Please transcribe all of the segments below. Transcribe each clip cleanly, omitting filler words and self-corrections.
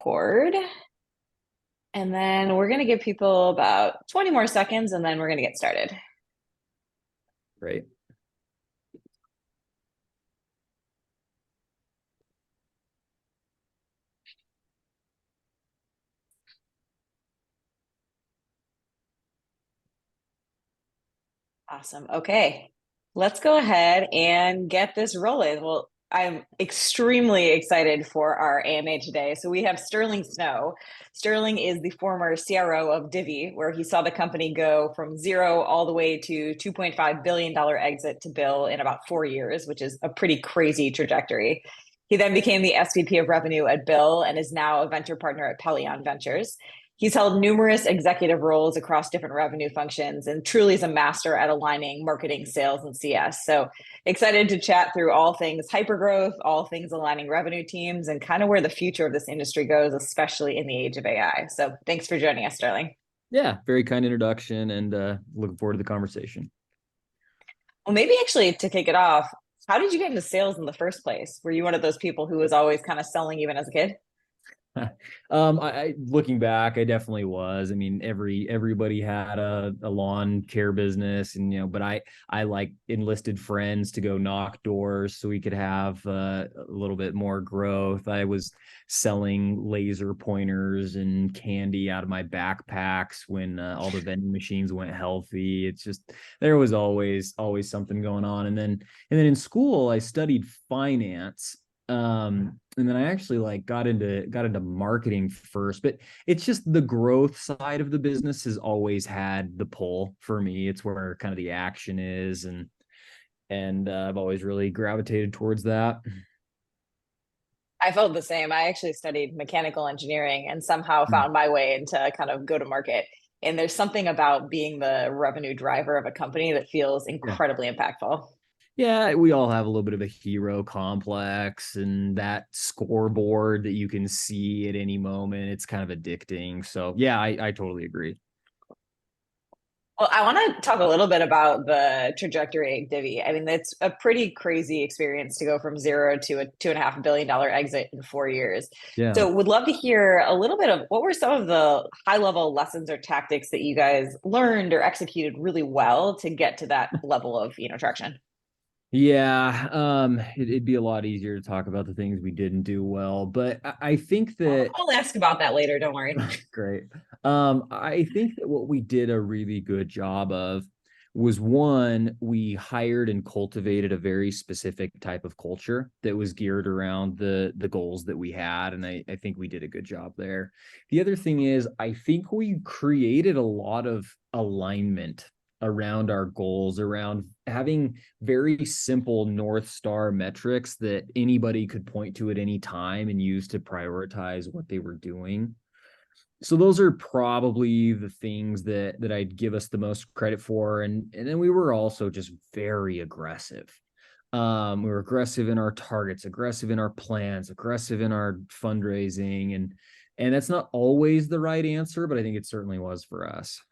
record. And then we're going to give people about 20 more seconds and then we're going to get started. Great. Awesome. Okay, let's go ahead and get this rolling. Well, I'm extremely excited for our AMA today. So we have Sterling Snow. Sterling is the former CRO of Divvy, where he saw the company go from zero all the way to $2.5 billion exit to Bill in about 4 years, which is a pretty crazy trajectory. He then became the SVP of revenue at Bill and is now a venture partner at Pelion Ventures. He's held numerous executive roles across different revenue functions and truly is a master at aligning marketing, sales, and CS. So excited to chat through all things hypergrowth, all things aligning revenue teams, and kind of where the future of this industry goes, especially in the age of AI. So thanks for joining us, Sterling. Yeah, very kind introduction and looking forward to the conversation. Well, maybe actually to kick it off, how did you get into sales in the first place? Were you one of those people who was always kind of selling even as a kid? I looking back, I definitely was. I mean, everybody had a lawn care business, and but I like enlisted friends to go knock doors so we could have a little bit more growth. I was selling laser pointers and candy out of my backpacks when all the vending machines went healthy. It's just there was always something going on, and then in school I studied finance. And then I actually got into marketing first, but it's just the growth side of the business has always had the pull for me. It's where kind of the action is, and I've always really gravitated towards that. I felt the same. I actually studied mechanical engineering and somehow Mm. found my way into kind of go to market. And there's something about being the revenue driver of a company that feels Yeah. incredibly impactful. Yeah, we all have a little bit of a hero complex and that scoreboard that you can see at any moment. It's kind of addicting. So yeah, I totally agree. Well, I want to talk a little bit about the trajectory at Divvy. I mean, it's a pretty crazy experience to go from zero to a $2.5 billion exit in 4 years. Yeah. So, would love to hear a little bit of what were some of the high level lessons or tactics that you guys learned or executed really well to get to that level of traction. Yeah, it'd be a lot easier to talk about the things we didn't do well, but I think that I'll ask about that later. Don't worry. great. I think that what we did a really good job of was one, we hired and cultivated a very specific type of culture that was geared around the goals that we had, and I think we did a good job there. The other thing is, I think we created a lot of alignment around our goals, around having very simple North Star metrics that anybody could point to at any time and use to prioritize what they were doing. So those are probably the things that I'd give us the most credit for. And then we were also just very aggressive. We were aggressive in our targets, aggressive in our plans, aggressive in our fundraising. And that's not always the right answer, but I think it certainly was for us.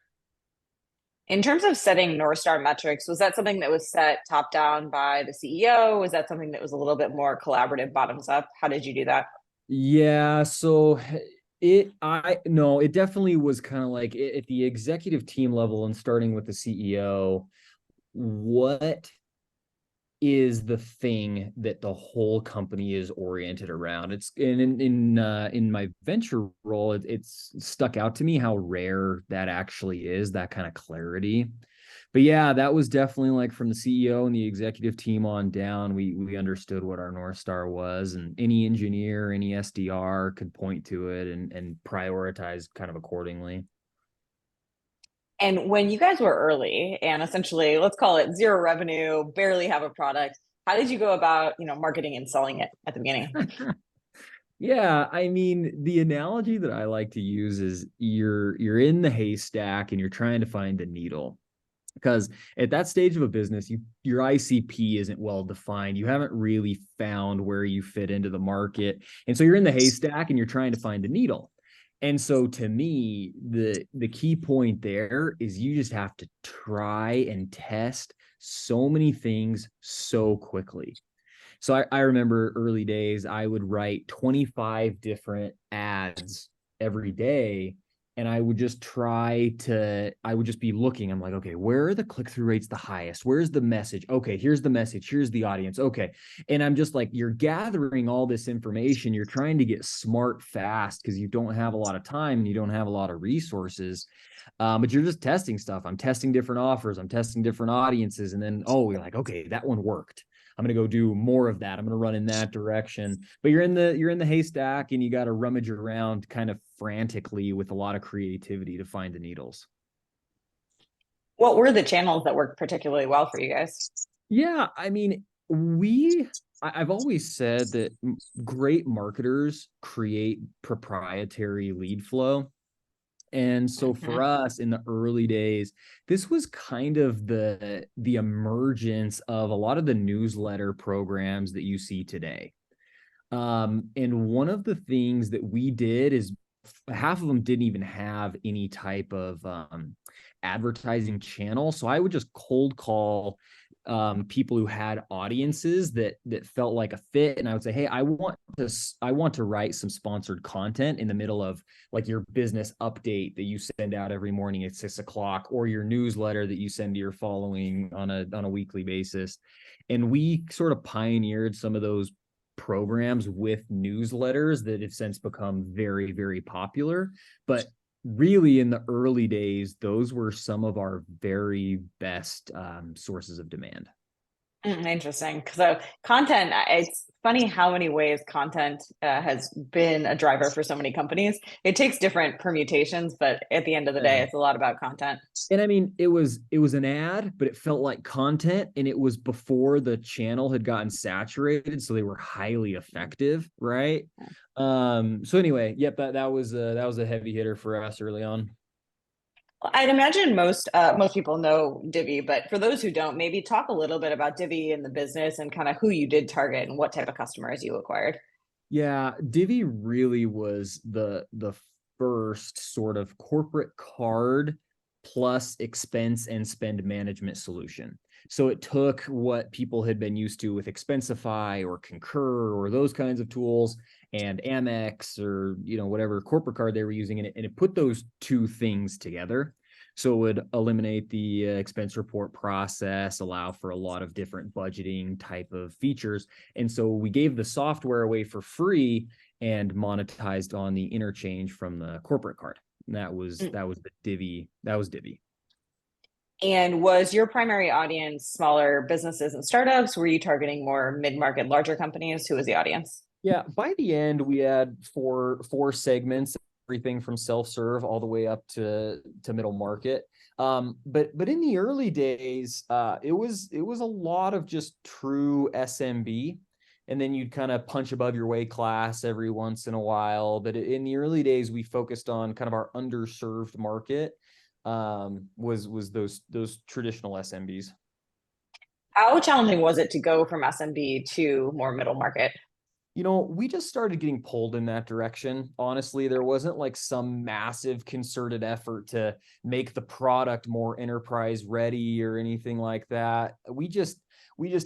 In terms of setting North Star metrics, was that something that was set top down by the CEO? Was that something that was a little bit more collaborative, bottoms up? How did you do that? Yeah, so it definitely was kind of like at the executive team level and starting with the CEO, what is the thing that the whole company is oriented around? It's in my venture role, it's stuck out to me how rare that actually is, that kind of clarity. But yeah, that was definitely like from the CEO and the executive team on down, we understood what our North Star was, and any engineer, any SDR could point to it and prioritize kind of accordingly. And when you guys were early and essentially, let's call it zero revenue, barely have a product, how did you go about, marketing and selling it at the beginning? Yeah, I mean, the analogy that I like to use is you're in the haystack and you're trying to find the needle. Because at that stage of a business, your ICP isn't well defined. You haven't really found where you fit into the market. And so you're in the haystack and you're trying to find the needle. And so to me, the key point there is you just have to try and test so many things so quickly. So I remember early days, I would write 25 different ads every day. And I would just I would just be looking. I'm like, okay, where are the click-through rates the highest? Where's the message? Okay, here's the message. Here's the audience. Okay. And I'm just like, you're gathering all this information. You're trying to get smart fast because you don't have a lot of time and you don't have a lot of resources. But you're just testing stuff. I'm testing different offers. I'm testing different audiences. And then, oh, you're like, okay, that one worked. I'm going to go do more of that. I'm going to run in that direction. But you're in the haystack and you got to rummage around kind of frantically with a lot of creativity to find the needles. What were the channels that worked particularly well for you guys? Yeah, I mean, I've always said that great marketers create proprietary lead flow. And so for Mhm. us in the early days, this was kind of the emergence of a lot of the newsletter programs that you see today. And one of the things that we did is half of them didn't even have any type of advertising channel. So I would just cold call people who had audiences that felt like a fit, and I would say, hey, I want to write some sponsored content in the middle of like your business update that you send out every morning at 6 o'clock, or your newsletter that you send to your following on a weekly basis. And we sort of pioneered some of those programs with newsletters that have since become very, very popular. But really, in the early days, those were some of our very best sources of demand. Interesting. So content, it's funny how many ways content has been a driver for so many companies. It takes different permutations, but at the end of the day, Yeah. it's a lot about content. And I mean, it was an ad, but it felt like content, and it was before the channel had gotten saturated, so they were highly effective, right? So anyway, yep, that was a heavy hitter for us early on. I'd imagine most people know Divvy, but for those who don't, maybe talk a little bit about Divvy and the business and kind of who you did target and what type of customers you acquired. Yeah, Divvy really was the first sort of corporate card plus expense and spend management solution. So it took what people had been used to with Expensify or Concur or those kinds of tools, and Amex, or whatever corporate card they were using, and it put those two things together. So it would eliminate the expense report process, allow for a lot of different budgeting type of features. And so we gave the software away for free and monetized on the interchange from the corporate card. And Mm. that was the Divvy. That was Divvy. And was your primary audience smaller businesses and startups? Were you targeting more mid-market, larger companies? Who was the audience? Yeah, by the end we had four segments, everything from self-serve all the way up to middle market. But in the early days, it was a lot of just true SMB, and then you'd kind of punch above your weight class every once in a while. But in the early days, we focused on kind of our underserved market. Was those traditional SMBs. How challenging was it to go from SMB to more middle market? We just started getting pulled in that direction. Honestly, there wasn't like some massive concerted effort to make the product more enterprise ready or anything like that. We just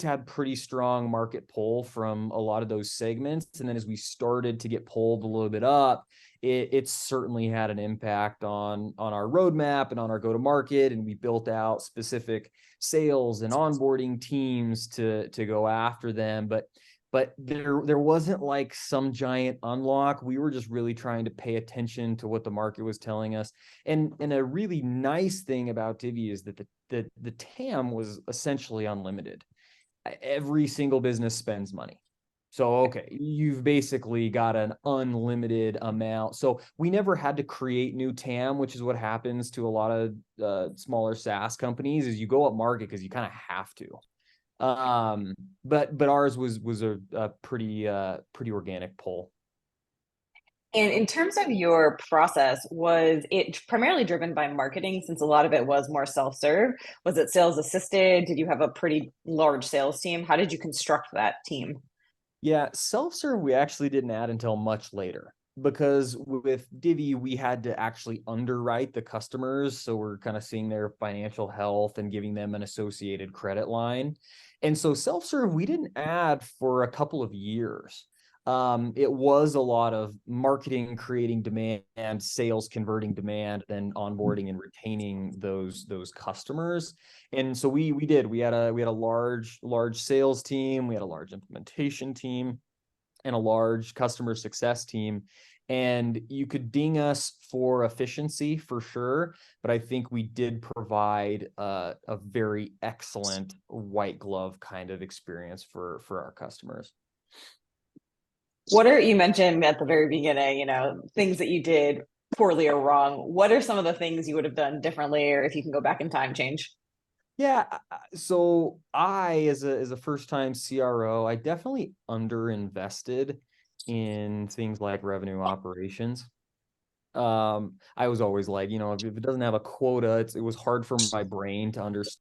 had pretty strong market pull from a lot of those segments. And then as we started to get pulled a little bit up, it certainly had an impact on our roadmap and on our go-to-market. And we built out specific sales and onboarding teams to go after them. But there wasn't like some giant unlock. We were just really trying to pay attention to what the market was telling us. And a really nice thing about Divvy is that the TAM was essentially unlimited. Every single business spends money. So, okay, you've basically got an unlimited amount. So we never had to create new TAM, which is what happens to a lot of smaller SaaS companies, is you go up market because you kind of have to. But ours was a pretty organic pull. And in terms of your process, was it primarily driven by marketing since a lot of it was more self-serve? Was it sales assisted? Did you have a pretty large sales team? How did you construct that team? Yeah, self-serve we actually didn't add until much later. because with Divvy, we had to actually underwrite the customers. So we're kind of seeing their financial health and giving them an associated credit line. And so self-serve, we didn't add for a couple of years. It was a lot of marketing, creating demand, sales, converting demand, then onboarding and retaining those customers. And so we had a large sales team, we had a large implementation team, and a large customer success team. And you could ding us for efficiency for sure, but I think we did provide a very excellent white glove kind of experience for our customers. You mentioned at the very beginning, things that you did poorly or wrong. What are some of the things you would have done differently, or if you can go back in time, change? Yeah, so as a first time CRO, I definitely underinvested in things like revenue operations. I was always like, if it doesn't have a quota, it was hard for my brain to understand.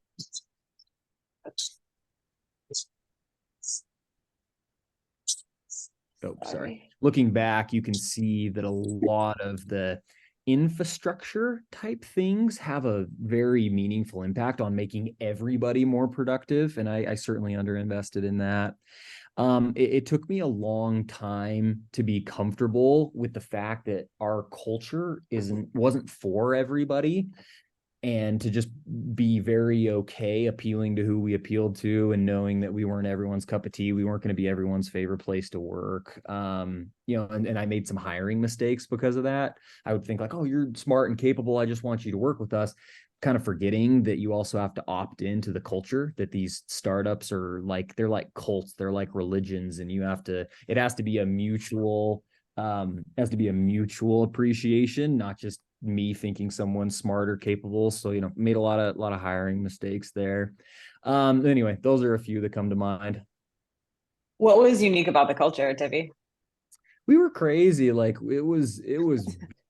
Oh, sorry. Looking back, you can see that a lot of the infrastructure type things have a very meaningful impact on making everybody more productive. And I certainly underinvested in that. It took me a long time to be comfortable with the fact that our culture wasn't for everybody, and to just be very okay appealing to who we appealed to, and knowing that we weren't everyone's cup of tea. We weren't going to be everyone's favorite place to work. And I made some hiring mistakes because of that. I would think like, oh, you're smart and capable, I just want you to work with us, kind of forgetting that you also have to opt into the culture, that these startups are like, they're like cults, they're like religions, and it has to be a mutual appreciation, not just me thinking someone's smart or capable. So, made a lot of hiring mistakes there. Anyway, those are a few that come to mind. What was unique about the culture at Divvy? We were crazy. Like it was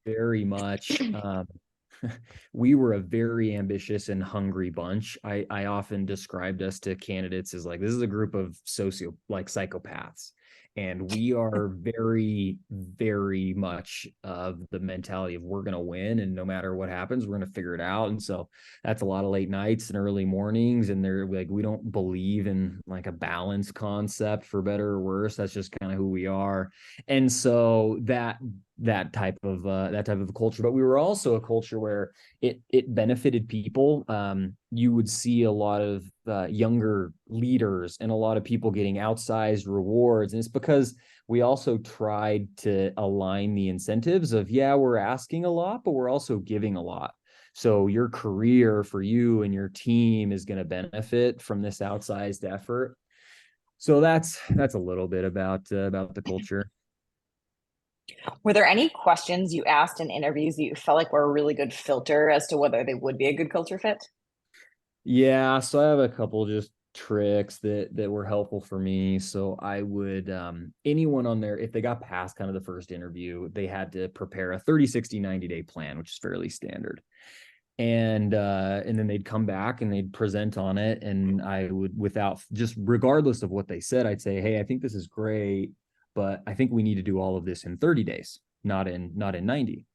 very much, we were a very ambitious and hungry bunch. I often described us to candidates as like, this is a group of psychopaths. And we are very, very much of the mentality of we're going to win. And no matter what happens, we're going to figure it out. And so that's a lot of late nights and early mornings. And they're like, we don't believe in like a balance concept, for better or worse. That's just kind of who we are. And so that type of culture. But we were also a culture where it benefited people. You would see a lot of younger leaders and a lot of people getting outsized rewards, and it's because we also tried to align the incentives of, yeah, we're asking a lot, but we're also giving a lot. So your career for you and your team is going to benefit from this outsized effort. So that's a little bit about the culture. Were there any questions you asked in interviews that you felt like were a really good filter as to whether they would be a good culture fit? Yeah, so I have a couple just tricks that were helpful for me. So I would, anyone on there, if they got past kind of the first interview, they had to prepare a 30, 60, 90-day plan, which is fairly standard. And then they'd come back and they'd present on it. And I would, without just regardless of what they said, I'd say, hey, I think this is great, but I think we need to do all of this in 30 days, not in 90.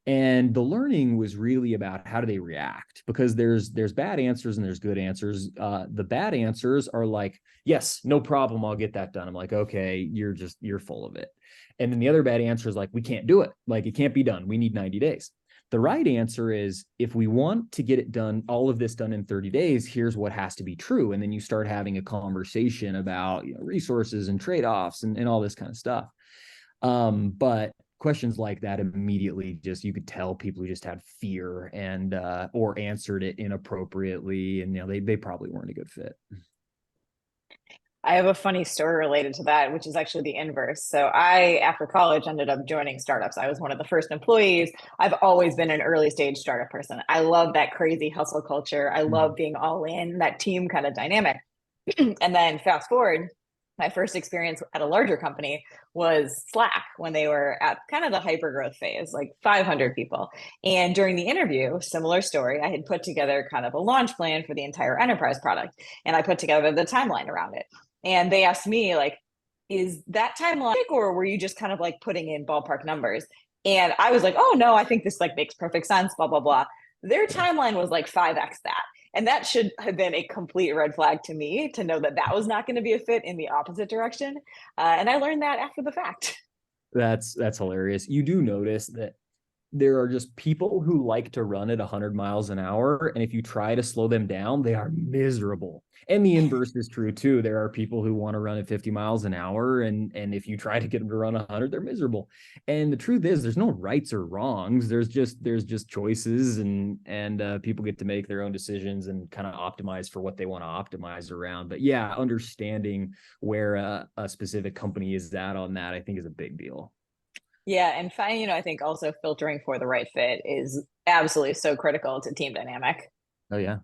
And the learning was really about how do they react, because there's bad answers and there's good answers. The bad answers are like, yes, no problem, I'll get that done. I'm like, okay, you're full of it. And then the other bad answer is like, we can't do it. Like, it can't be done. We need 90 days. The right answer is, if we want to get it done, all of this done in 30 days, here's what has to be true. And then you start having a conversation about resources and trade-offs and all this kind of stuff. But questions like that immediately, just you could tell people who just had fear and or answered it inappropriately, and they probably weren't a good fit. I have a funny story related to that, which is actually the inverse. So I, after college, ended up joining startups. I was one of the first employees. I've always been an early stage startup person. I love that crazy hustle culture. I love being all in, that team kind of dynamic. And then fast forward, my first experience at a larger company was Slack, when they were at kind of the hypergrowth phase, like 500 people. And during the interview, similar story, I had put together kind of a launch plan for the entire enterprise product, and I put together the timeline around it. And they asked me, like, Is that timeline, or were you just kind of like putting in ballpark numbers? And I was like, oh no, I think this like makes perfect sense, blah, blah, blah. Their Yeah. timeline was like 5x that. And that should have been a complete red flag to me to know that that was not going to be a fit in the opposite direction. And I learned that after the fact. That's hilarious. You do notice that there are just people who like to run at 100 miles an hour. And if you try to slow them down, they are miserable. And the inverse is true too. There are people who want to run at 50 miles an hour. And if you try to get them to run 100, they're miserable. And the truth is, there's no rights or wrongs. There's just choices, and people get to make their own decisions and kind of optimize for what they want to optimize around. But yeah, understanding where a specific company is at on that, I think, is a big deal. Yeah, and finding, I think also filtering for the right fit is absolutely so critical to team dynamic. Oh yeah,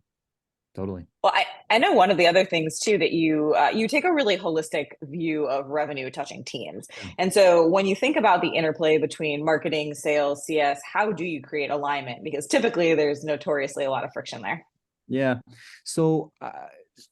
totally. Well, I know one of the other things too that you take a really holistic view of revenue touching teams. Yeah. And so when you think about the interplay between marketing, sales, CS, how do you create alignment? Because typically there's notoriously a lot of friction there. Yeah. So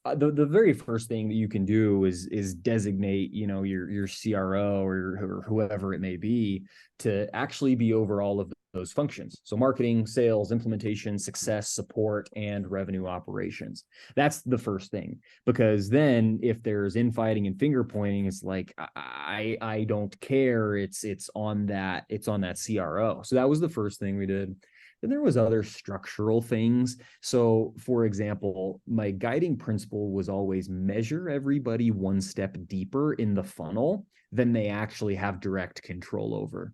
the very first thing that you can do is designate, your CRO or whoever it may be to actually be over all of those functions. So marketing, sales, implementation, success, support, and revenue operations. That's the first thing, because then if there's infighting and finger pointing, it's like I don't care. It's on that CRO. So that was the first thing we did. Then there was other structural things. So, for example, my guiding principle was always measure everybody one step deeper in the funnel than they actually have direct control over.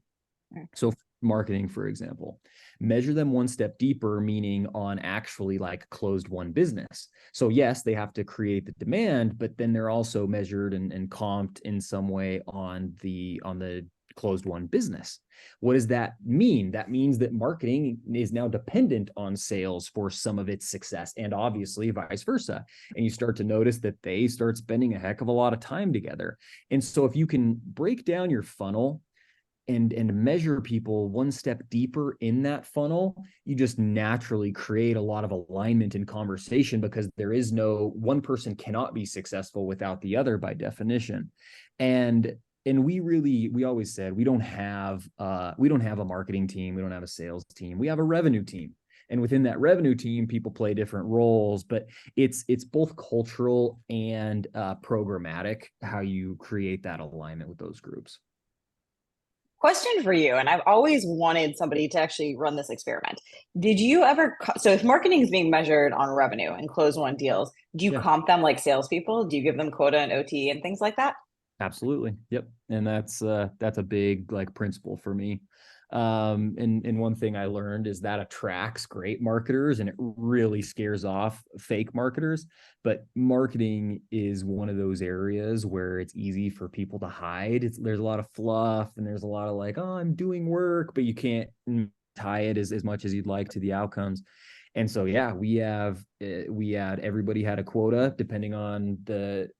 So, marketing, for example, measure them one step deeper, meaning on actually like closed won business. So, yes, they have to create the demand, but then they're also measured and comped in some way on the closed won business. What does that mean? That means that marketing is now dependent on sales for some of its success, and obviously vice versa. And you start to notice that they start spending a heck of a lot of time together. And so if you can break down your funnel and measure people one step deeper in that funnel, you just naturally create a lot of alignment in conversation, because there is no one person cannot be successful without the other by definition. And we always said we don't have a marketing team, we don't have a sales team, we have a revenue team. And within that revenue team, people play different roles, but it's both cultural and programmatic how you create that alignment with those groups. Question for you, and I've always wanted somebody to actually run this experiment. Did you ever, so if marketing is being measured on revenue and close one deals, do you Yeah. comp them like salespeople? Do you give them quota and OT and things like that? Absolutely. Yep. And that's a big like principle for me. And one thing I learned is that attracts great marketers and it really scares off fake marketers. But marketing is one of those areas where it's easy for people to hide. There's a lot of fluff and there's a lot of like, oh, I'm doing work, but you can't tie it as much as you'd like to the outcomes. And so, yeah, everybody had a quota depending on the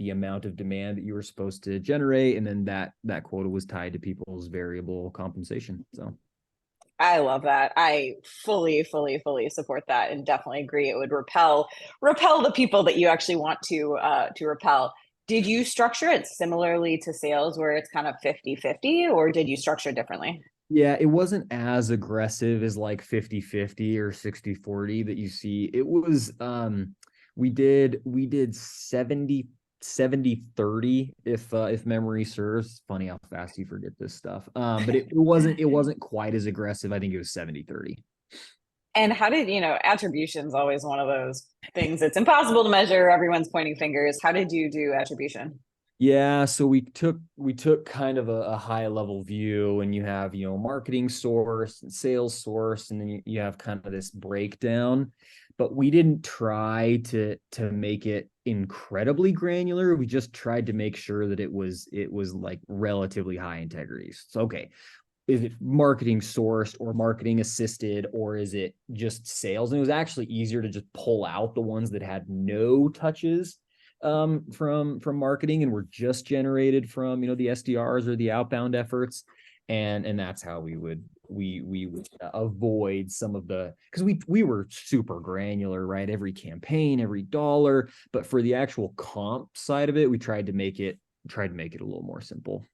amount of demand that you were supposed to generate. And then that quota was tied to people's variable compensation. So I love that. I fully, fully, fully support that and definitely agree. It would repel the people that you actually want to repel. Did you structure it similarly to sales where it's kind of 50-50, or did you structure it differently? yeah, it wasn't as aggressive as like 50-50 or 60-40 that you see. It was we did 70-30 if memory serves. Funny how fast you forget this stuff. But it wasn't quite as aggressive. I think it was 70-30. And how did, attribution's always one of those things that's impossible to measure. Everyone's pointing fingers. How did you do attribution? Yeah, so we took kind of a high level view, and you have, marketing source and sales source, and then you have kind of this breakdown. But we didn't try to make it incredibly granular. We just tried to make sure that it was like relatively high integrity. So okay, is it marketing sourced or marketing assisted, or is it just sales? And it was actually easier to just pull out the ones that had no touches from marketing and were just generated from the SDRs or the outbound efforts. And that's how we would avoid some of the, because we were super granular, right? Every campaign, every dollar. But for the actual comp side of it, we tried to make it tried to make it a little more simple.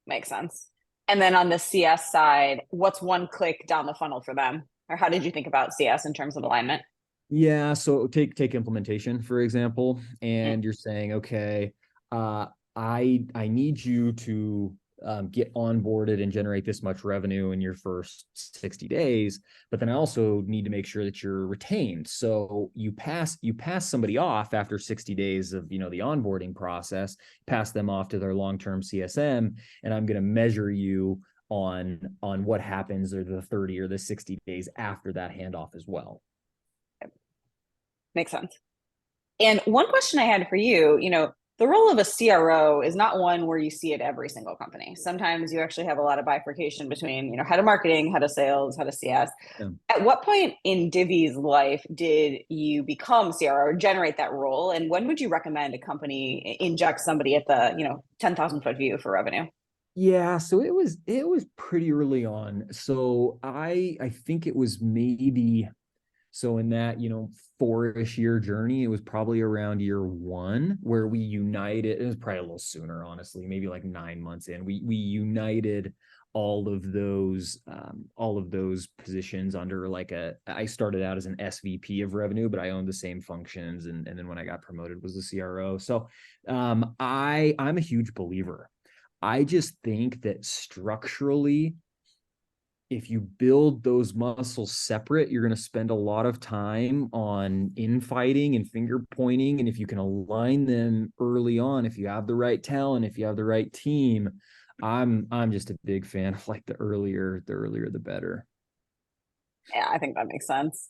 Makes sense. And then on the CS side, what's one click down the funnel for them? Or how did you think about CS in terms of alignment? Yeah, so take implementation for example, Mm, and you're saying, okay, uh, I need you to get onboarded and generate this much revenue in your first 60 days, but then I also need to make sure that you're retained. So you pass somebody off after 60 days of the onboarding process, pass them off to their long-term CSM, and I'm going to measure you on what happens or the 30 or the 60 days after that handoff as well. makes sense. And one question I had for you, the role of a CRO is not one where you see it every single company. Sometimes you actually have a lot of bifurcation between, head of marketing, head of sales, head of CS. Yeah. At what point in Divvy's life did you become CRO or generate that role? And when would you recommend a company inject somebody at the, 10,000 foot view for revenue? Yeah, so it was pretty early on. So I think it was maybe so in that, 4-ish year journey, it was probably around year one where we united. It was probably a little sooner, honestly, maybe like 9 months in. We united all of those positions under like I started out as an SVP of revenue, but I owned the same functions, and then when I got promoted was the CRO. So I'm a huge believer. I just think that structurally, if you build those muscles separate, you're going to spend a lot of time on infighting and finger pointing. And if you can align them early on, if you have the right talent, if you have the right team, I'm just a big fan of like the earlier the better. Yeah, I think that makes sense.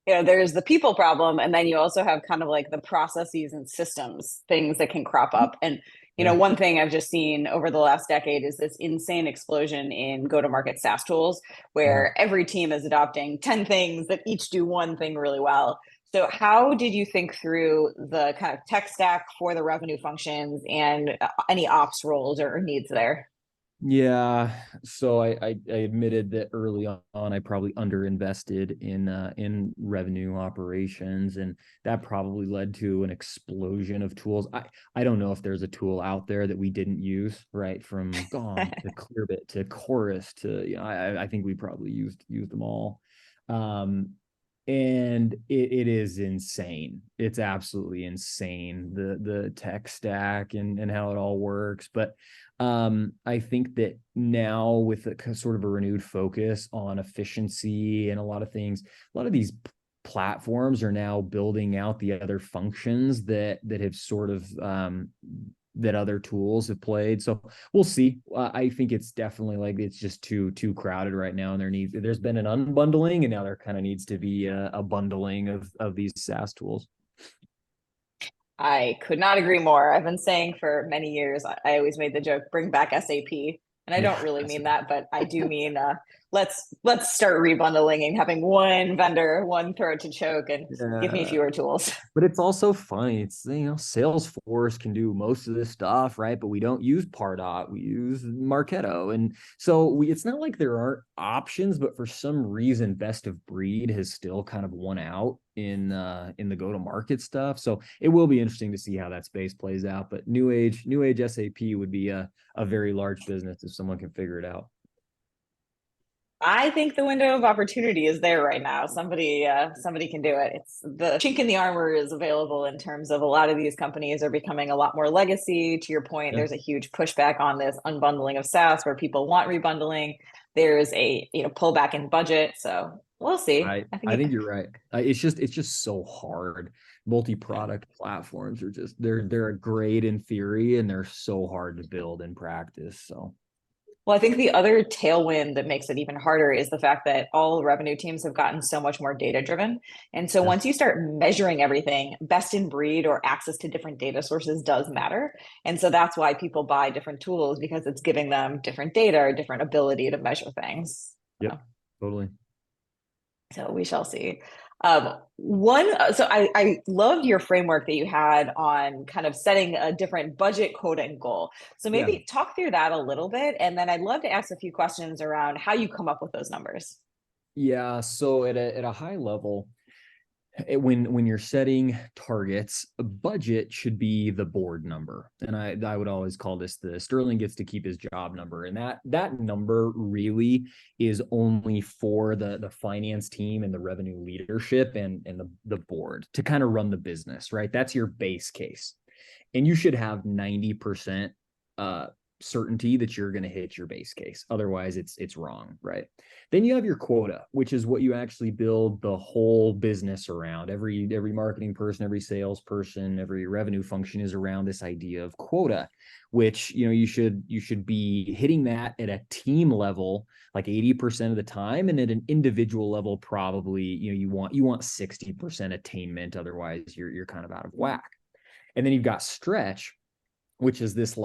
There's the people problem, and then you also have kind of like the processes and systems things that can crop up. And Yeah. one thing I've just seen over the last decade is this insane explosion in go-to-market SaaS tools, Uh-huh. where every team is adopting 10 things that each do one thing really well. So how did you think through the kind of tech stack for the revenue functions and any ops roles or needs there? Yeah, so I admitted that early on I probably underinvested in revenue operations, and that probably led to an explosion of tools. I don't know if there's a tool out there that we didn't use, right? From Gong to Clearbit to Chorus to I think we probably used them all. And it is insane. It's absolutely insane, the tech stack and how it all works. But I think that now with a sort of a renewed focus on efficiency and a lot of things, a lot of these platforms are now building out the other functions that have sort of that other tools have played. So we'll see. I think it's definitely like it's just too crowded right now, and there's been an unbundling, and now there kind of needs to be a bundling of these SaaS tools. I could not agree more. I've been saying for many years, I always made the joke, bring back SAP. And I don't Yeah, really mean that, but I do mean let's start rebundling and having one vendor, one throat to choke, and give me yeah. fewer tools. But it's also funny. It's Salesforce can do most of this stuff, right? But we don't use Pardot. We use Marketo, and so it's not like there aren't options, but for some reason, best of breed has still kind of won out in the go to market stuff. So it will be interesting to see how that space plays out. But new age SAP would be a very large business if someone can figure it out. I think the window of opportunity is there right now. Somebody can do it. It's the chink in the armor is available in terms of a lot of these companies are becoming a lot more legacy. To your point, Yeah. there's a huge pushback on this unbundling of SaaS where people want rebundling. There's a pullback in budget. So we'll see. I I I think think you're right. It's just so hard. Multi-product platforms are just they're great in theory and they're so hard to build in practice. So Well, I think the other tailwind that makes it even harder is the fact that all revenue teams have gotten so much more data driven. And so yeah, once you start measuring everything, best in breed or access to different data sources does matter. And so that's why people buy different tools because it's giving them different data or different ability to measure things. yep, totally. So we shall see. So I loved your framework that you had on kind of setting a different budget quota and goal. So Yeah. maybe talk through that a little bit, and then I'd love to ask a few questions around how you come up with those numbers. Yeah. So at a high level, When you're setting targets, a budget should be the board number. And I would always call this the Sterling gets to keep his job number. And that number really is only for the finance team and the revenue leadership and the board to kind of run the business, right? That's your base case. And you should have 90% certainty that you're going to hit your base case. Otherwise, it's wrong, right? Then you have your quota, which is what you actually build the whole business around. Every marketing person, every salesperson, every revenue function is around this idea of quota, which you should be hitting that at a team level like 80% of the time, and at an individual level, probably you want 60% attainment. Otherwise, you're kind of out of whack. And then you've got stretch, which is this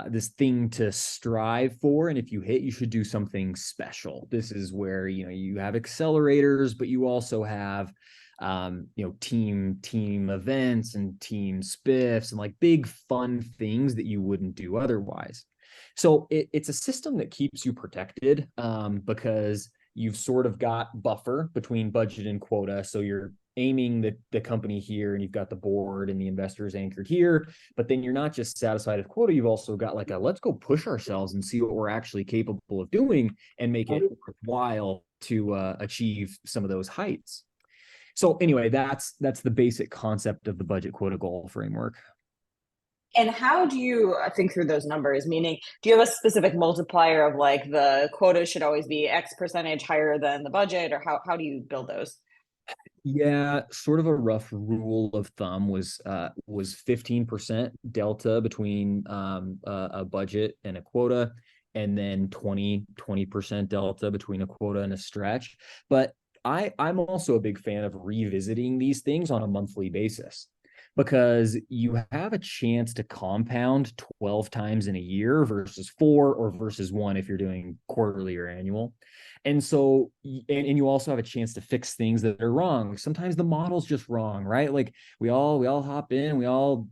this thing to strive for. And if you hit, you should do something special. This is where, you have accelerators, but you also have, team events and team spiffs and like big fun things that you wouldn't do otherwise. So it's a system that keeps you protected because you've sort of got buffer between budget and quota. So you're aiming the company here, and you've got the board and the investors anchored here, but then you're not just satisfied with quota. You've also got like let's go push ourselves and see what we're actually capable of doing and make it worthwhile to achieve some of those heights. So anyway, that's the basic concept of the budget quota goal framework. And how do you think through those numbers? Meaning, do you have a specific multiplier of like the quota should always be X percentage higher than the budget, or how do you build those? Yeah, sort of a rough rule of thumb was 15% delta between a budget and a quota, and then 20% delta between a quota and a stretch. But I'm also a big fan of revisiting these things on a monthly basis, because you have a chance to compound 12 times in a year versus 4, or versus 1 if you're doing quarterly or annual. And so, and you also have a chance to fix things that are wrong. Sometimes the model's just wrong, right? Like we all hop in, we all,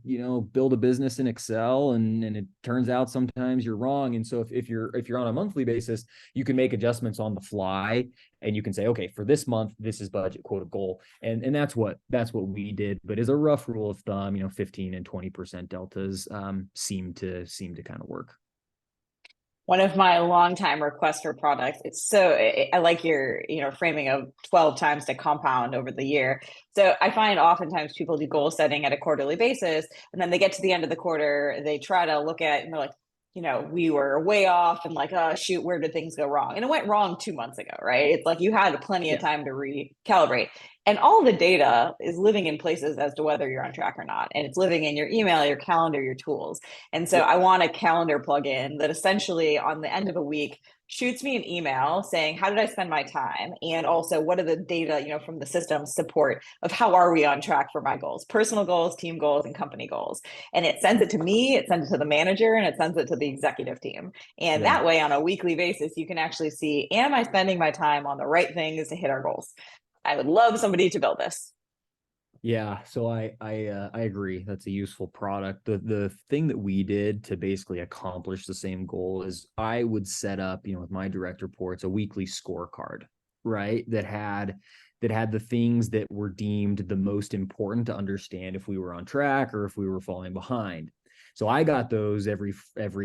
build a business in Excel, and it turns out sometimes you're wrong. And so if you're on a monthly basis, you can make adjustments on the fly, and you can say, okay, for this month, this is budget quota goal. And that's what we did. But as a rough rule of thumb, 15 and 20% deltas seem to kind of work. One of my longtime requests for products. I like your, framing of 12 times to compound over the year. So I find oftentimes people do goal setting at a quarterly basis, and then they get to the end of the quarter, they try to look at, and they're like, we were way off, and like, oh shoot, where did things go wrong? And it went wrong 2 months ago, right? It's like you had plenty of time to recalibrate. And all the data is living in places as to whether you're on track or not. And it's living in your email, your calendar, your tools. And so I want a calendar plugin that essentially on the end of a week shoots me an email saying, how did I spend my time? And also, what are the data, from the system support of how are we on track for my goals, personal goals, team goals, and company goals. And it sends it to me, it sends it to the manager, and it sends it to the executive team. And that way, on a weekly basis, you can actually see, am I spending my time on the right things to hit our goals? I would love somebody to build this. Yeah, so I agree. That's a useful product. The thing that we did to basically accomplish the same goal is I would set up, with my direct reports, a weekly scorecard, right? That had the things that were deemed the most important to understand if we were on track or if we were falling behind. So I got those every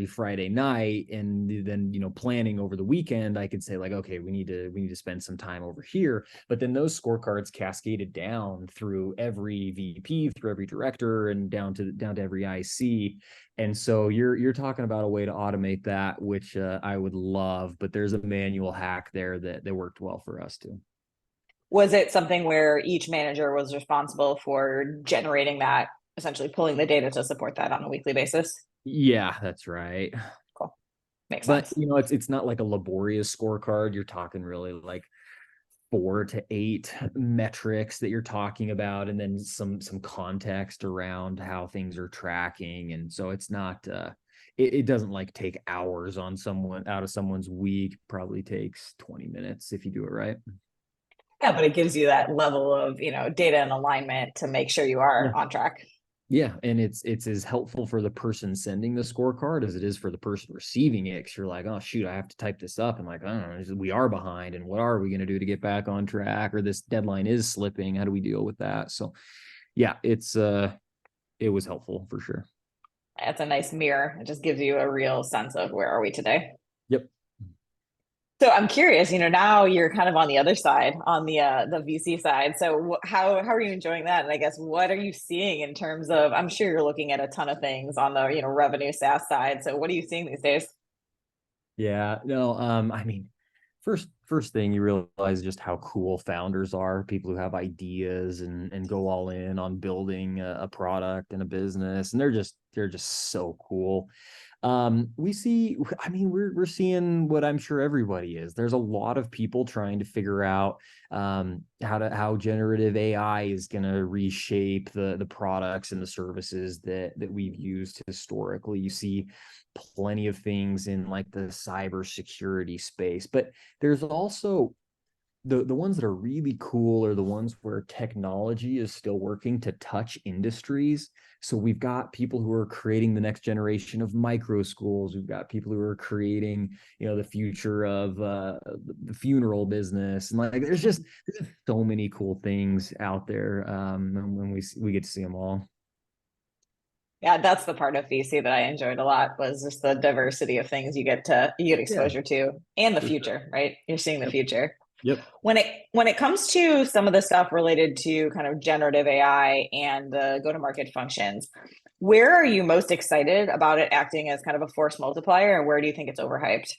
Friday night, and then planning over the weekend, I could say like, okay, we need to spend some time over here. But then those scorecards cascaded down through every VP, through every director, and down to every IC. And so you're talking about a way to automate that, which I would love. But there's a manual hack there that worked well for us too. Was it something where each manager was responsible for generating that, essentially pulling the data to support that on a weekly basis? Yeah, that's right. Cool. Makes But sense. it's not like a laborious scorecard. You're talking really like 4 to 8 metrics that you're talking about, and then some context around how things are tracking. And so it's not it doesn't like take hours on someone out of someone's week. Probably takes 20 minutes if you do it right. Yeah, but it gives you that level of, data and alignment to make sure you are on track. Yeah, and it's as helpful for the person sending the scorecard as it is for the person receiving it. Because you're like, oh shoot, I have to type this up, and like, I don't know, we are behind, and what are we going to do to get back on track? Or this deadline is slipping. How do we deal with that? So, yeah, it was helpful for sure. It's a nice mirror. It just gives you a real sense of where are we today. Yep. So I'm curious, now you're kind of on the other side, on the VC side. So how are you enjoying that? And I guess what are you seeing in terms of, I'm sure you're looking at a ton of things on the, revenue SaaS side. So what are you seeing these days? Yeah, no, I mean, first thing you realize just how cool founders are, people who have ideas and go all in on building a product and a business, and they're just so cool. We see, I mean, we're seeing what I'm sure everybody is. There's a lot of people trying to figure out how generative AI is going to reshape the products and the services that we've used historically. You see plenty of things in like the cybersecurity space, but there's also the ones that are really cool are the ones where technology is still working to touch industries. So we've got people who are creating the next generation of micro schools. We've got people who are creating, the future of the funeral business, and like there's so many cool things out there. And when we get to see them all. Yeah, that's the part of VC that I enjoyed a lot was just the diversity of things you get Yeah, exposure to and the for sure. future, right? You're seeing the Yep. future. Yep. When it comes to some of the stuff related to kind of generative AI and the go-to-market functions, where are you most excited about it acting as kind of a force multiplier, and where do you think it's overhyped?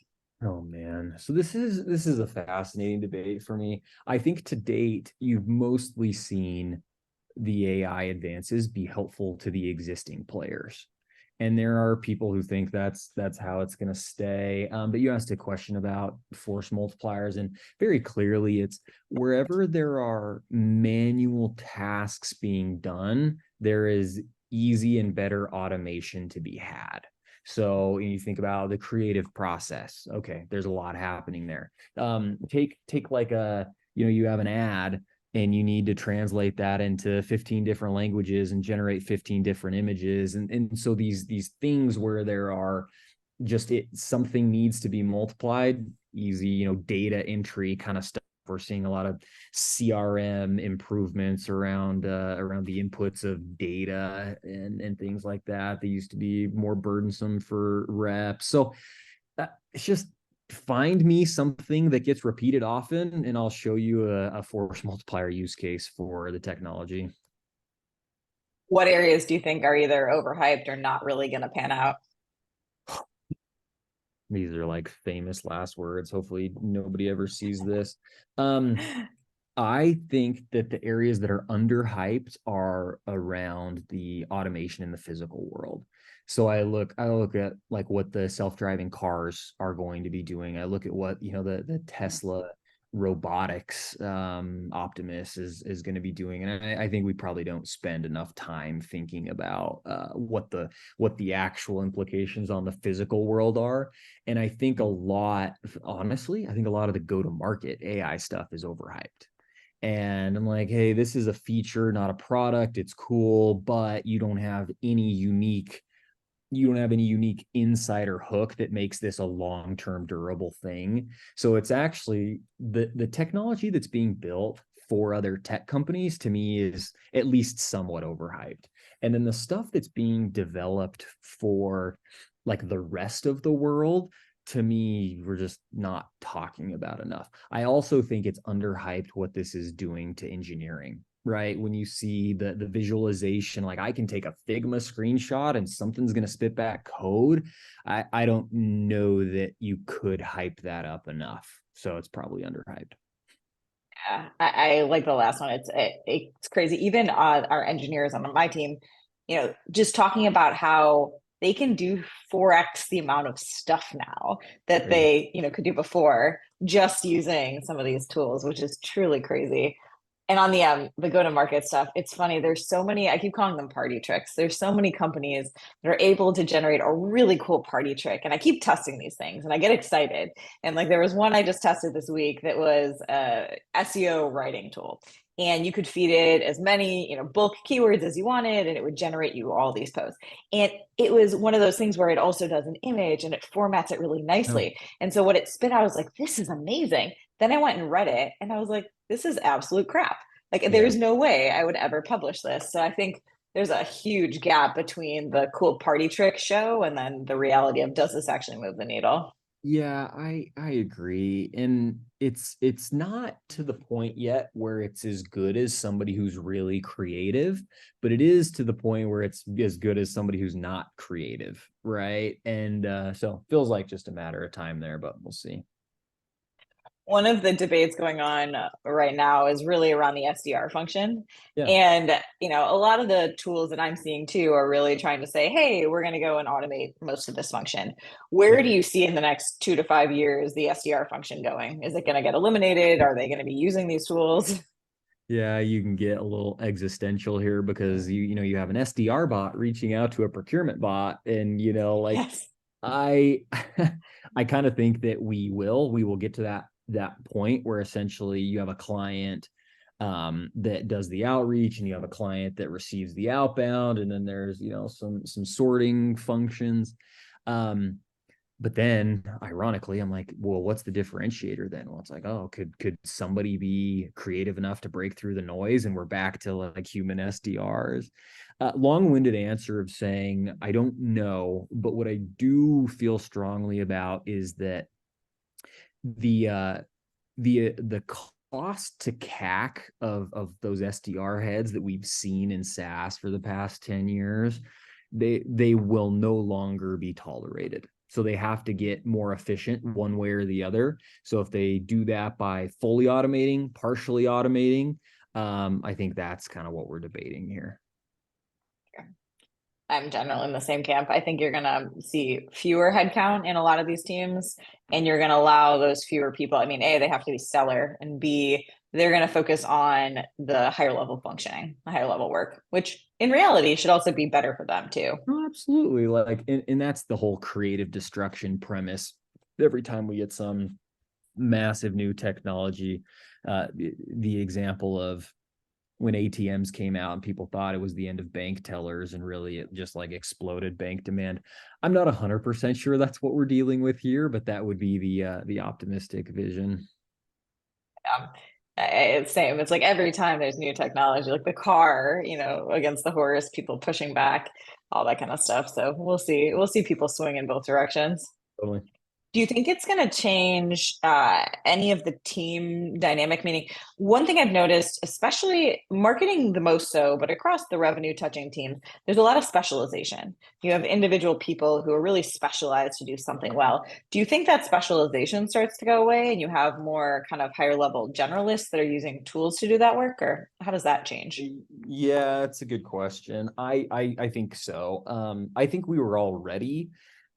Oh man. So this is a fascinating debate for me. I think to date you've mostly seen the AI advances be helpful to the existing players. And there are people who think that's how it's going to stay. But you asked a question about force multipliers, and very clearly, it's wherever there are manual tasks being done, there is easy and better automation to be had. So you think about the creative process. Okay, there's a lot happening there. Take like you have an ad and you need to translate that into 15 different languages and generate 15 different images, and so these things where there are just something needs to be multiplied, easy, data entry kind of stuff. We're seeing a lot of CRM improvements around the inputs of data and things like that. They used to be more burdensome for reps. So it's just find me something that gets repeated often, and I'll show you a force multiplier use case for the technology. What areas do you think are either overhyped or not really going to pan out? These are like famous last words. Hopefully nobody ever sees this. Um, I think that the areas that are underhyped are around the automation in the physical world. So I look at like what the self-driving cars are going to be doing. I look at what, the Tesla robotics Optimus is going to be doing. And I think we probably don't spend enough time thinking about what the actual implications on the physical world are. And I think honestly, I think a lot of the go-to-market AI stuff is overhyped. And I'm like, hey, this is a feature, not a product. It's cool, but you don't have any unique insider hook that makes this a long-term durable thing. So it's actually the technology that's being built for other tech companies to me is at least somewhat overhyped. And then the stuff that's being developed for like the rest of the world, to me, we're just not talking about enough. I also think it's underhyped what this is doing to engineering, right? When you see the visualization, like I can take a Figma screenshot and something's going to spit back code. I don't know that you could hype that up enough. So it's probably underhyped. Yeah, I like the last one. It's crazy. Even our engineers on my team, just talking about how they can do 4x the amount of stuff now that Crazy. they, could do before just using some of these tools, which is truly crazy. And on the go-to-market stuff, it's funny. There's so many, I keep calling them party tricks. There's so many companies that are able to generate a really cool party trick. And I keep testing these things and I get excited. And like there was one I just tested this week that was a SEO writing tool. And you could feed it as many, bulk keywords as you wanted, and it would generate you all these posts. And it was one of those things where it also does an image and it formats it really No. nicely. And so what it spit out, I was like, this is amazing. Then I went and read it and I was like, this is absolute crap. Like Yeah. there's no way I would ever publish this. So I think there's a huge gap between the cool party trick show and then the reality of does this actually move the needle? Yeah, I agree. And it's not to the point yet where it's as good as somebody who's really creative, but it is to the point where it's as good as somebody who's not creative, right? And so feels like just a matter of time there, but we'll see. One of the debates going on right now is really around the SDR function. Yeah. And, a lot of the tools that I'm seeing too are really trying to say, hey, we're going to go and automate most of this function. Where Yeah. do you see in the next 2 to 5 years the SDR function going? Is it going to get eliminated? Are they going to be using these tools? Yeah, you can get a little existential here because you have an SDR bot reaching out to a procurement bot, and like Yes. I I kind of think that we will get to that point where essentially you have a client that does the outreach, and you have a client that receives the outbound, and then there's some sorting functions. Um, but then ironically, I'm like, well, what's the differentiator then? Well, it's like, oh, could somebody be creative enough to break through the noise, and we're back to like human SDRs? Long-winded answer of saying I don't know, but what I do feel strongly about is that the the cost to CAC of those SDR heads that we've seen in SaaS for the past 10 years, they will no longer be tolerated. So they have to get more efficient one way or the other. So if they do that by fully automating, partially automating, I think that's kind of what we're debating here. I'm generally in the same camp. I think you're going to see fewer headcount in a lot of these teams, and you're going to allow those fewer people. I mean, A, they have to be stellar, and B, they're going to focus on the higher level functioning, the higher level work, which in reality should also be better for them too. Oh, absolutely. Like, and that's the whole creative destruction premise. Every time we get some massive new technology, the example of when ATMs came out and people thought it was the end of bank tellers, and really it just like exploded bank demand. I'm not 100% sure that's what we're dealing with here, but that would be the optimistic vision. It's same. It's like every time there's new technology, like the car, against the horse, people pushing back, all that kind of stuff. So we'll see. We'll see people swing in both directions. Totally. Do you think it's going to change any of the team dynamic? Meaning, one thing I've noticed, especially marketing the most so, but across the revenue touching teams, there's a lot of specialization. You have individual people who are really specialized to do something well. Do you think that specialization starts to go away and you have more kind of higher level generalists that are using tools to do that work, or how does that change? Yeah, that's a good question. I think so. I think we were already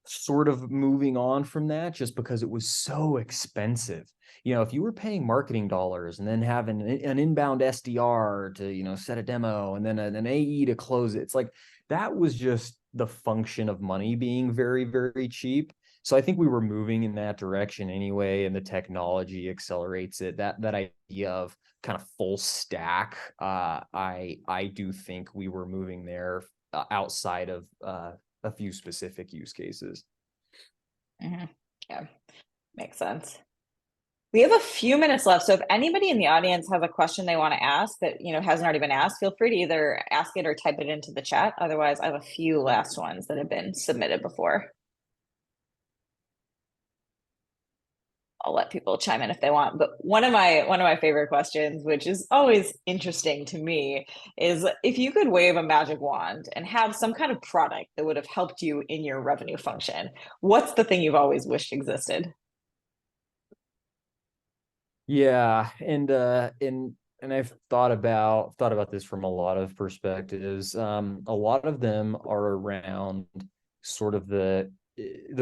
sort of moving on from that just because it was so expensive. If you were paying marketing dollars and then having an inbound SDR to, set a demo, and then an AE to close it, it's like that was just the function of money being very, very cheap. So I think we were moving in that direction anyway, and the technology accelerates it. That idea of kind of full stack, I do think we were moving there outside of a few specific use cases. Mhm. Yeah, makes sense. We have a few minutes left. So if anybody in the audience has a question they want to ask that, hasn't already been asked, feel free to either ask it or type it into the chat. Otherwise, I have a few last ones that have been submitted before. I'll let people chime in if they want. But one of my favorite questions, which is always interesting to me, is if you could wave a magic wand and have some kind of product that would have helped you in your revenue function, what's the thing you've always wished existed? Yeah, and I've thought about this from a lot of perspectives. A lot of them are around sort of the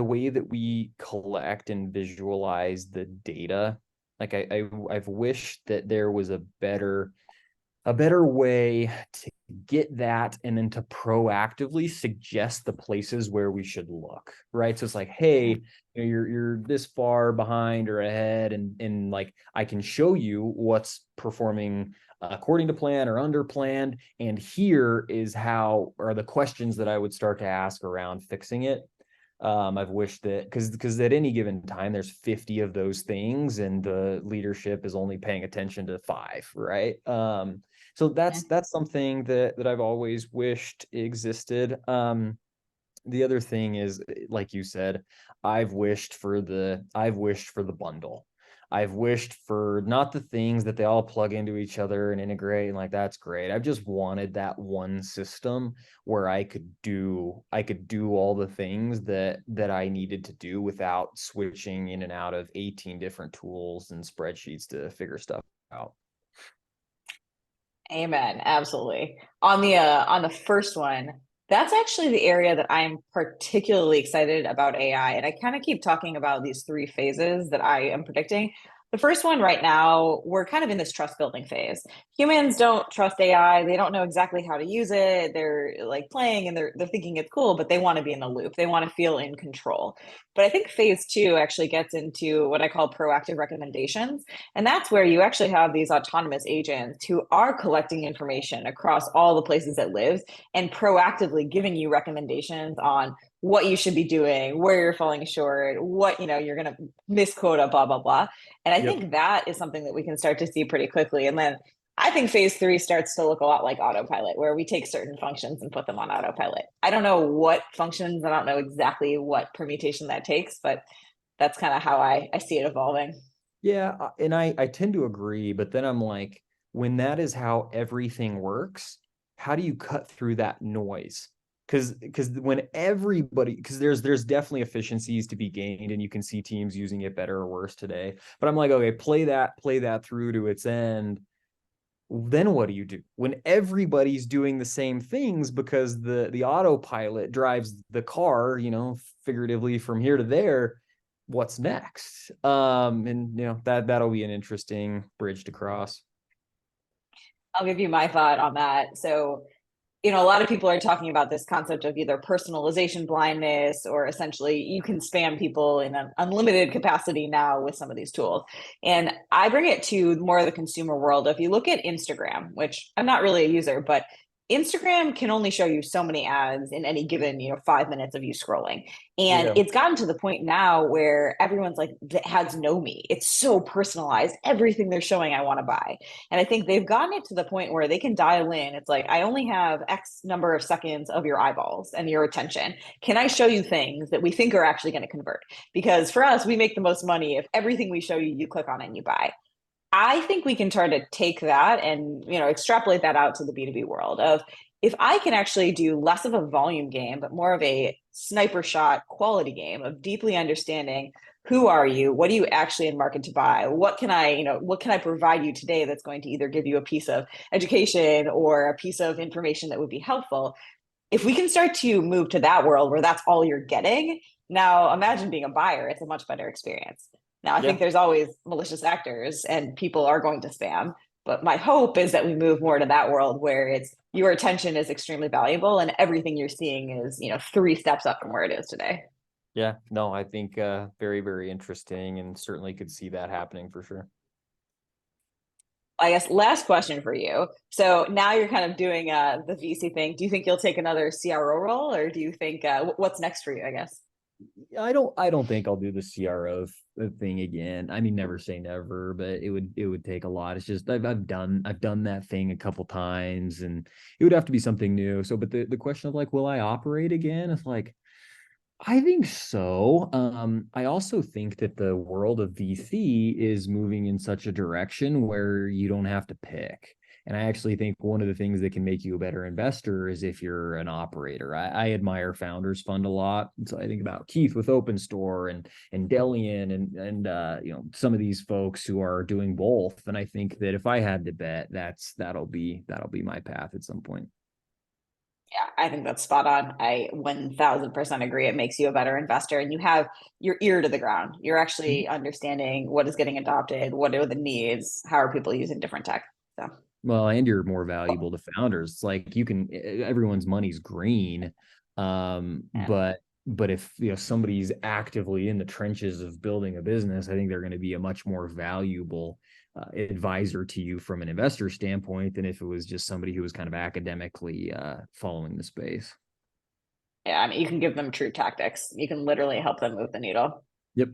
way that we collect and visualize the data. Like I've wished that there was a better a better way to get that and then to proactively suggest the places where we should look, right? So it's like, hey, you're this far behind or ahead, and like I can show you what's performing according to plan or under planned, and here is how are the questions that I would start to ask around fixing it. I've wished that because at any given time there's 50 of those things and the leadership is only paying attention to 5, right? So that's something that I've always wished existed. The other thing is, like you said, I've wished for the bundle. I've wished for not the things that they all plug into each other and integrate, and like that's great. I've just wanted that one system where I could do all the things that I needed to do without switching in and out of 18 different tools and spreadsheets to figure stuff out. Amen. Absolutely. On the first one, that's actually the area that I'm particularly excited about AI. And I kind of keep talking about these 3 phases that I am predicting. The first one right now, we're kind of in this trust building phase. Humans don't trust AI. They don't know exactly how to use it. They're like playing and they're thinking it's cool, but they want to be in the loop. They want to feel in control. But I think phase 2 actually gets into what I call proactive recommendations. And that's where you actually have these autonomous agents who are collecting information across all the places it lives and proactively giving you recommendations on what you should be doing, where you're falling short, what you're going to misquota, blah blah blah. And I Yep. think that is something that we can start to see pretty quickly. And then I think phase 3 starts to look a lot like autopilot, where we take certain functions and put them on autopilot. I don't know what functions, I don't know exactly what permutation that takes, but that's kind of how I see it evolving. Yeah, and I tend to agree, but then I'm like, when that is how everything works, how do you cut through that noise? Because when everybody, because there's definitely efficiencies to be gained, and you can see teams using it better or worse today. But I'm like, okay, play that through to its end. Then what do when everybody's doing the same things because the autopilot drives the car, figuratively from here to there? What's next? And that'll be an interesting bridge to cross. I'll give you my thought on that. So, a lot of people are talking about this concept of either personalization blindness or essentially you can spam people in an unlimited capacity now with some of these tools. And I bring it to more of the consumer world. If you look at Instagram, which I'm not really a user, but Instagram can only show you so many ads in any given, 5 minutes of you scrolling. And Yeah. it's gotten to the point now where everyone's like, the ads know me. It's so personalized. Everything they're showing, I want to buy. And I think they've gotten it to the point where they can dial in. It's like, I only have X number of seconds of your eyeballs and your attention. Can I show you things that we think are actually going to convert? Because for us, we make the most money if everything we show you, you click on it and you buy. I think we can try to take that and extrapolate that out to the B2B world of if I can actually do less of a volume game, but more of a sniper shot quality game of deeply understanding who are you, what are you actually in market to buy, what can I provide you today that's going to either give you a piece of education or a piece of information that would be helpful. If we can start to move to that world where that's all you're getting, now imagine being a buyer, it's a much better experience. Now, I think Yeah. there's always malicious actors and people are going to spam, but my hope is that we move more to that world where it's your attention is extremely valuable and everything you're seeing is, 3 steps up from where it is today. Yeah. No, I think very, very interesting, and certainly could see that happening for sure. I guess last question for you. So now you're kind of doing the VC thing. Do you think you'll take another CRO role, or do you think what's next for you? I guess. I don't think I'll do the CRO thing again. I mean, never say never, but it would take a lot. It's just I've done that thing a couple times, and it would have to be something new. So, but the question of like, will I operate again? It's like, I think so. I also think that the world of VC is moving in such a direction where you don't have to pick. And I actually think one of the things that can make you a better investor is if you're an operator. I admire Founders Fund a lot. And so I think about Keith with Open Store and Delian and some of these folks who are doing both. And I think that if I had to bet, that'll be my path at some point. Yeah, I think that's spot on. I 1000% agree. It makes you a better investor and you have your ear to the ground. You're actually understanding what is getting adopted, what are the needs, how are people using different tech. So Well, and you're more valuable to founders. It's like you can everyone's money's green. Yeah. But if somebody's actively in the trenches of building a business, I think they're going to be a much more valuable advisor to you from an investor standpoint than if it was just somebody who was kind of academically following the space. Yeah, I mean, you can give them true tactics. You can literally help them move the needle. Yep.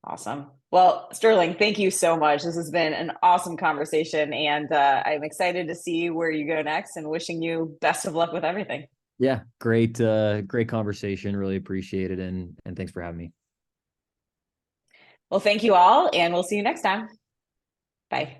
Awesome. Well, Sterling, thank you so much. This has been an awesome conversation, and I'm excited to see where you go next and wishing you best of luck with everything. Yeah, great conversation. Really appreciate it, and thanks for having me. Well, thank you all, and we'll see you next time. Bye.